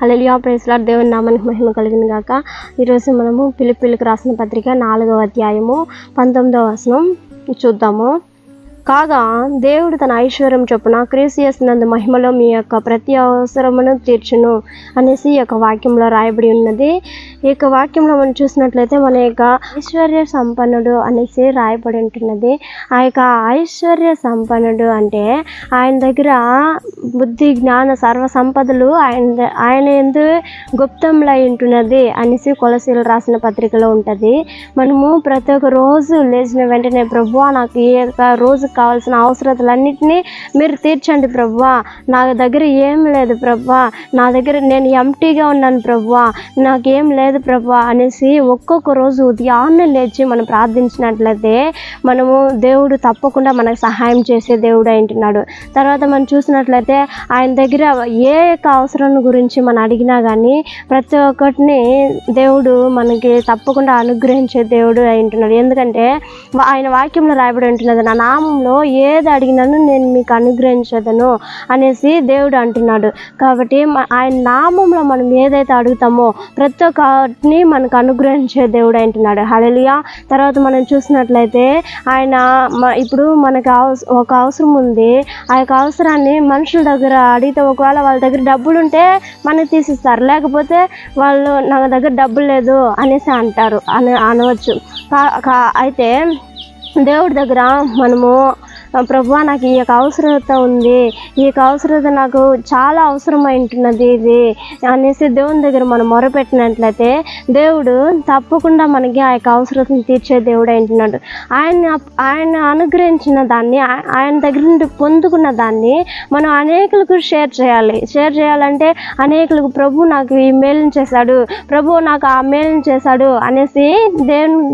హల్లెలూయా praise lord. దేవుని నామానికి మహిమ కలుగును గాక. ఈరోజు మనము ఫిలిప్పీయులకు రాసిన పత్రిక 4వ అధ్యాయము 19వ వచనం చూద్దాము. కాగా దేవుడు తన ఐశ్వర్యం చొప్పున క్రీస్తు యేసునందు మహిమలో మీ యొక్క ప్రతి అవసరమును తీర్చును అనేసి ఈ యొక్క వాక్యంలో రాయబడి ఉన్నది. ఈ యొక్క వాక్యంలో మనం చూసినట్లయితే మన యొక్క ఐశ్వర్య సంపన్నుడు అనేసి రాయబడి ఉంటున్నది. ఆ యొక్క ఐశ్వర్య సంపన్నుడు అంటే ఆయన దగ్గర బుద్ధి జ్ఞాన సర్వ సంపదలు ఆయన యందు గుప్తంలై ఉంటున్నది అనేసి కొలసీలు రాసిన పత్రికలో ఉంటుంది. మనము ప్రతి ఒక్క రోజు లేచిన వెంటనే ప్రభువా నాకు ఈ యొక్క రోజు కావాల్సిన అవసరతలన్నిటినీ మీరు తీర్చండి ప్రభువా, నా దగ్గర ఏం లేదు ప్రభువా, నా దగ్గర నేను ఎంటీగా ఉన్నాను ప్రభువా, నాకేం లేదు ప్రభువా అనేసి ఒక్కొక్క రోజు ఉదయాన్నే లేచి మనం ప్రార్థించినట్లయితే మనము దేవుడు తప్పకుండా మనకు సహాయం చేసే దేవుడు అంటున్నాడు. తర్వాత మనం చూసినట్లయితే ఆయన దగ్గర ఏ యొక్క అవసరం గురించి మనం అడిగినా కానీ ప్రతి ఒక్కటిని దేవుడు మనకి తప్పకుండా అనుగ్రహించే దేవుడు అంటున్నాడు. ఎందుకంటే ఆయన వాక్యంలో రాయబడి ఉంటున్నది, నా నామంలో ఏది అడిగినాను నేను మీకు అనుగ్రహించదను అనేసి దేవుడు అంటున్నాడు. కాబట్టి ఆయన నామంలో మనం ఏదైతే అడుగుతామో ప్రతి ఒక్కటిని మనకు అనుగ్రహించే దేవుడు అంటున్నాడు. హల్లెలూయా. తర్వాత మనం చూసినట్లయితే ఆయన ఇప్పుడు మనకు ఒక అవసరం ఉంది. ఆ యొక్క అవసరాన్ని మనుషుల దగ్గర అడిగితే ఒకవేళ వాళ్ళ దగ్గర డబ్బులు ఉంటే మనకి తీసిస్తారు, లేకపోతే వాళ్ళు నా దగ్గర డబ్బులు లేదు అనేసి అంటారు అనవచ్చు. అయితే దేవుడి దగ్గర మనము ప్రభువా నాకు ఈ యొక్క అవసరత ఉంది, ఈ యొక్క అవసరత నాకు చాలా అవసరమై ఉంటున్నది ఇది అనేసి దేవుని దగ్గర మనం మొరపెట్టినట్లయితే దేవుడు తప్పకుండా మనకి ఆ యొక్క అవసరతను తీర్చే దేవుడు అంటున్నాడు. ఆయన అనుగ్రహించిన దాన్ని, ఆయన దగ్గర నుండి పొందుకున్న దాన్ని మనం అనేకులకు షేర్ చేయాలంటే అనేకులకు ప్రభు నాకు ఈ మేలుని చేశాడు, ప్రభు నాకు ఆ మేలుని చేశాడు అనేసి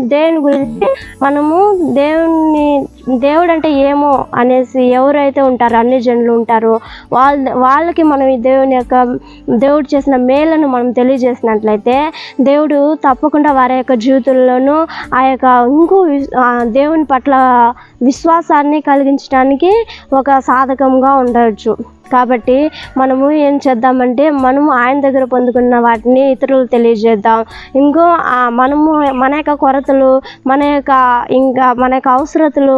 దేవుని గురించి మనము దేవుడు అంటే ఏమో అనేసి ఎవరైతే ఉంటారో అన్ని జనులు ఉంటారో వాళ్ళకి మనం ఈ దేవుడు చేసిన మేలను మనం తెలియజేసినట్లయితే దేవుడు తప్పకుండా వారి యొక్క జీవితంలోనూ ఆ యొక్క దేవుని పట్ల విశ్వాసాన్ని కలిగించడానికి ఒక సాధకంగా ఉండవచ్చు. కాబట్టి మనము ఏం చేద్దామంటే మనము ఆయన దగ్గర పొందుకున్న వాటిని ఇతరులు తెలియజేద్దాం. మనము మన యొక్క కొరతలు మన యొక్క అవసరతలు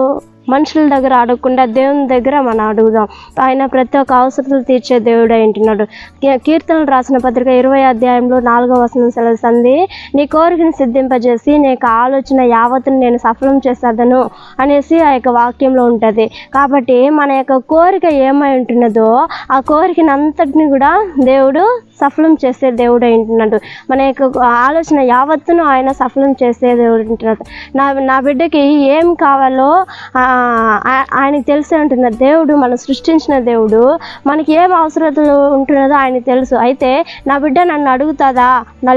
మనుషుల దగ్గర అడగకుండా దేవుని దగ్గర మనం అడుగుదాం. ఆయన ప్రతి ఒక్క అవసరతలు తీర్చే దేవుడు అంటున్నాడు. కీర్తనలు రాసిన పత్రిక 20వ అధ్యాయంలో 4వ వచనం సెలవుస్తుంది, నీ కోరికను సిద్ధింపజేసి నీ యొక్క ఆలోచన యావత్తును నేను సఫలం చేసేదను అనేసి ఆ యొక్క వాక్యంలో ఉంటుంది. కాబట్టి మన యొక్క కోరిక ఏమై ఉంటున్నదో ఆ కోరికను అంతటిని కూడా దేవుడు సఫలం చేసే దేవుడు అంటున్నాడు. మన యొక్క ఆలోచన యావత్తును ఆయన సఫలం చేసే దేవుడు అంటున్నాడు. నా బిడ్డకి ఏం కావాలో ఆయనకి తెలిసే ఉంటున్నది. దేవుడు మనం సృష్టించిన దేవుడు, మనకి ఏం అవసరతలు ఉంటున్నదో ఆయనకి తెలుసు. అయితే నా బిడ్డ నన్ను అడుగుతుందా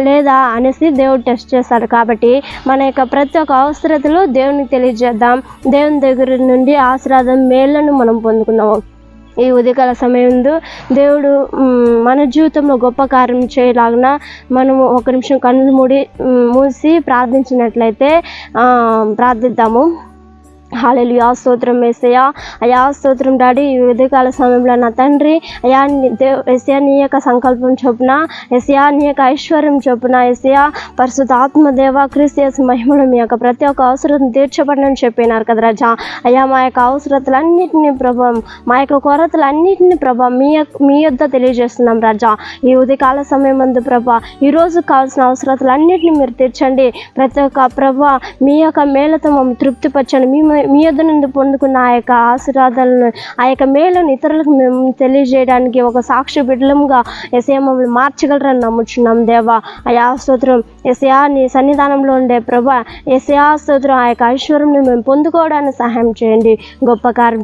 లేదా అనేసి దేవుడు టెస్ట్ చేస్తాడు. కాబట్టి మన యొక్క ప్రతి ఒక్క అవసరతలు దేవునికి తెలియజేద్దాం. దేవుని దగ్గర నుండి ఆశీర్వాదం మేళ్లను మనం పొందుకున్నాం. ఈ ఉదయకాల సమయంలో దేవుడు మన జీవితంలో గొప్ప కార్యం చేయలాగిన మనము ఒక నిమిషం కన్నులు మూసి ప్రార్థించినట్లయితే ప్రార్థిద్దాము. హల్లెలూయా. స్తోత్రం యేసయ్యా. అయా స్తోత్రం డాడీ. ఈ ఉదయకాల సమయంలో నా తండ్రి అయా యేసయ్యా నీ యొక్క సంకల్పం చొప్పున, యేసయ్యా నీ యొక్క ఐశ్వర్యం చొప్పున, యేసయ్యా పరిశుద్ధ ఆత్మదేవ క్రీస్తు యేసు మహిమలో మీ యొక్క ప్రతి ఒక్క అవసరం తీర్చబడని చెప్పినారు కదా రాజా. అయ్యా మా యొక్క అవసరతలన్నింటినీ ప్రభావం, మా యొక్క కొరతలన్నింటినీ ప్రభావం మీ యొద్ద తెలియజేస్తున్నాం రాజా. ఈ ఉదయకాల సమయం మందు ప్రభా ఈరోజు కావాల్సిన అవసరతలన్నింటినీ మీరు తీర్చండి. ప్రతి ఒక్క ప్రభా మీ యొక్క మేలతో మమ్మల్ని తృప్తిపరచండి. మీ యొద్ద నుండి పొందుకున్న ఆ యొక్క ఆశీర్వాదాలను, ఆ యొక్క మేలును ఇతరులకు మేము తెలియజేయడానికి ఒక సాక్షి బిడ్డలంగా యేసయ్యా మమ్మల్ని మార్చగలరని నమ్ముచున్నాం దేవా. అయా స్తోత్రం. యేసయ్యా నీ సన్నిధానంలో ఉండే ప్రభా యేసయ్యా స్తోత్రం. ఆ యొక్క ఐశ్వర్యంని మేము పొందుకోవడానికి సహాయం చేయండి. గొప్ప కార్యం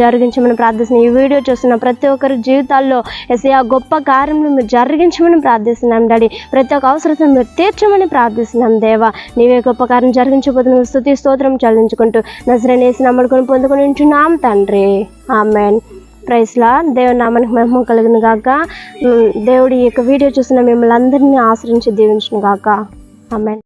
జరిగించమని ప్రార్థిస్తున్నాం. ఈ వీడియో చూస్తున్న ప్రతి ఒక్కరి జీవితాల్లో యేసయ్యా గొప్ప కార్యంను మీరు జరిగించమని ప్రార్థిస్తున్నాం డాడీ. ప్రతి ఒక్క అవసరతను మీరు తీర్చమని ప్రార్థిస్తున్నాం దేవా. నీవే గొప్ప కార్యం జరిగించబోతున్న స్తుతి స్తోత్రం చెల్లించుకుంటూ నజరేయుని యేసు నామమున పొందుకొని ఉంటున్నాం తండ్రి. ఆమేన్. Praise lord. దేవుని నామానికి మహిమ కలుగును గాక. దేవుడి యొక్క వీడియో చూసిన మిమ్మల్ని అందరినీ ఆశ్రయించి దీవించును గాక. ఆమేన్.